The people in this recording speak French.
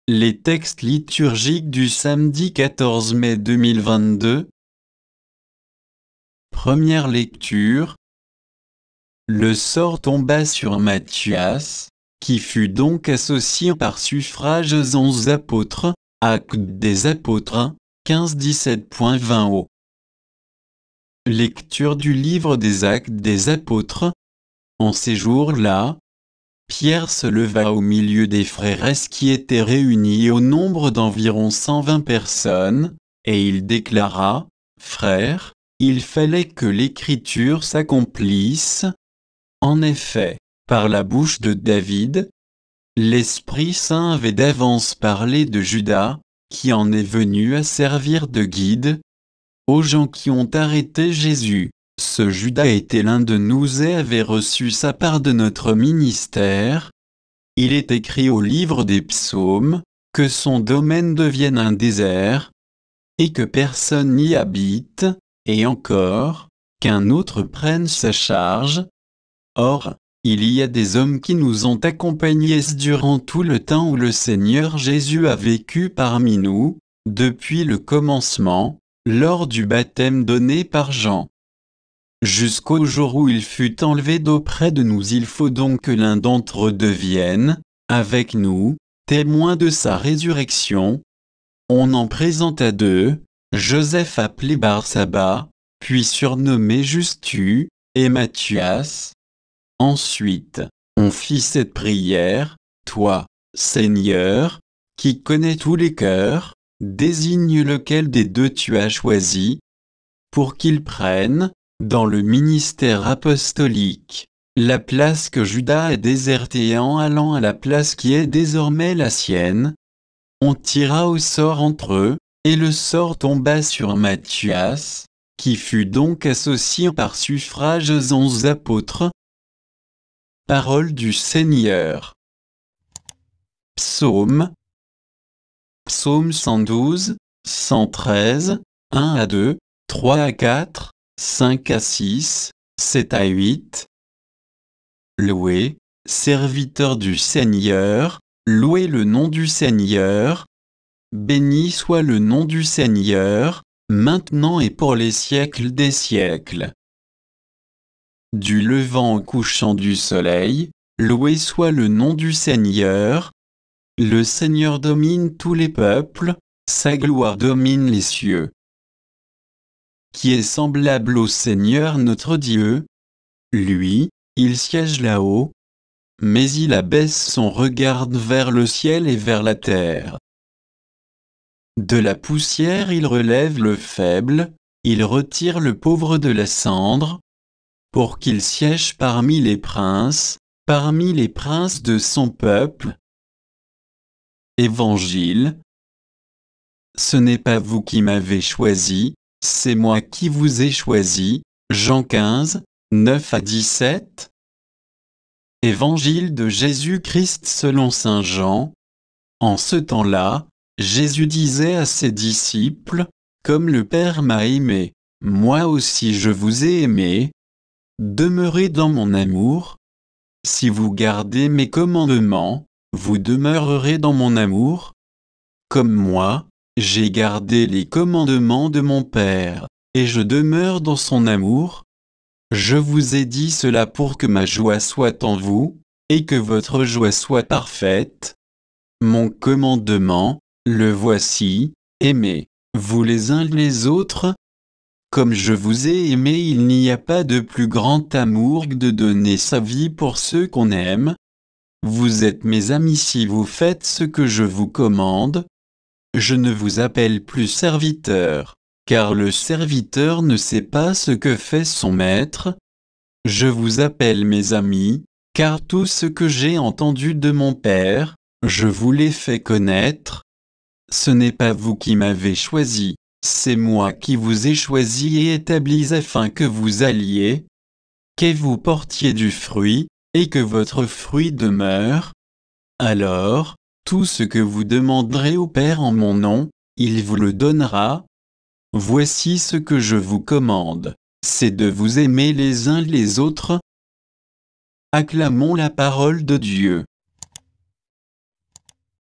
Les textes liturgiques du samedi 14 mai 2022. Première lecture. Le sort tomba sur Matthias, qui fut donc associé par suffrage aux 11 apôtres, Actes des apôtres 15-17.20 au. Lecture du livre des Actes des apôtres. En ces jours-là, Pierre se leva au milieu des frères qui étaient réunis au nombre d'environ 120 personnes, et il déclara, « Frères, il fallait que l'Écriture s'accomplisse. En effet, par la bouche de David, l'Esprit Saint avait d'avance parlé de Judas, qui en est venu à servir de guide aux gens qui ont arrêté Jésus. Ce Judas était l'un de nous et avait reçu sa part de notre ministère. Il est écrit au livre des psaumes, que son domaine devienne un désert, et que personne n'y habite, et encore, qu'un autre prenne sa charge. Or, il y a des hommes qui nous ont accompagnés durant tout le temps où le Seigneur Jésus a vécu parmi nous, depuis le commencement, lors du baptême donné par Jean, jusqu'au jour où il fut enlevé d'auprès de nous. Il faut donc que l'un d'entre eux devienne, avec nous, témoin de sa résurrection. On en présenta deux, Joseph appelé Barsabas, puis surnommé Justus, et Matthias. Ensuite, on fit cette prière, « Toi, Seigneur, qui connais tous les cœurs, désigne lequel des deux tu as choisi, pour qu'il prenne, dans le ministère apostolique, la place que Judas a désertée en allant à la place qui est désormais la sienne. » On tira au sort entre eux, et le sort tomba sur Matthias, qui fut donc associé par suffrage aux 11 apôtres. Parole du Seigneur. Psaume. Psaume 112, 113, 1 à 2, 3 à 4, 5 à 6, 7 à 8. Louez, serviteur du Seigneur, louez le nom du Seigneur. Béni soit le nom du Seigneur, maintenant et pour les siècles des siècles. Du levant au couchant du soleil, loué soit le nom du Seigneur. Le Seigneur domine tous les peuples, sa gloire domine les cieux. Qui est semblable au Seigneur notre Dieu? Lui, il siège là-haut, mais il abaisse son regard vers le ciel et vers la terre. De la poussière il relève le faible, il retire le pauvre de la cendre, pour qu'il siège parmi les princes de son peuple. Évangile. Ce n'est pas vous qui m'avez choisi, c'est moi qui vous ai choisi. Jean 15, 9 à 17. Évangile de Jésus-Christ selon saint Jean. En ce temps-là, Jésus disait à ses disciples, « Comme le Père m'a aimé, moi aussi je vous ai aimé. Demeurez dans mon amour. Si vous gardez mes commandements, vous demeurerez dans mon amour. Comme moi, j'ai gardé les commandements de mon Père, et je demeure dans son amour. Je vous ai dit cela pour que ma joie soit en vous, et que votre joie soit parfaite. Mon commandement, le voici, aimez-vous les uns les autres. Comme je vous ai aimé, il n'y a pas de plus grand amour que de donner sa vie pour ceux qu'on aime. Vous êtes mes amis si vous faites ce que je vous commande. Je ne vous appelle plus serviteur, car le serviteur ne sait pas ce que fait son maître. Je vous appelle mes amis, car tout ce que j'ai entendu de mon Père, je vous l'ai fait connaître. Ce n'est pas vous qui m'avez choisi, c'est moi qui vous ai choisi et établi afin que vous alliez, que vous portiez du fruit, et que votre fruit demeure. Alors, tout ce que vous demanderez au Père en mon nom, il vous le donnera. Voici ce que je vous commande, c'est de vous aimer les uns les autres. Acclamons la parole de Dieu.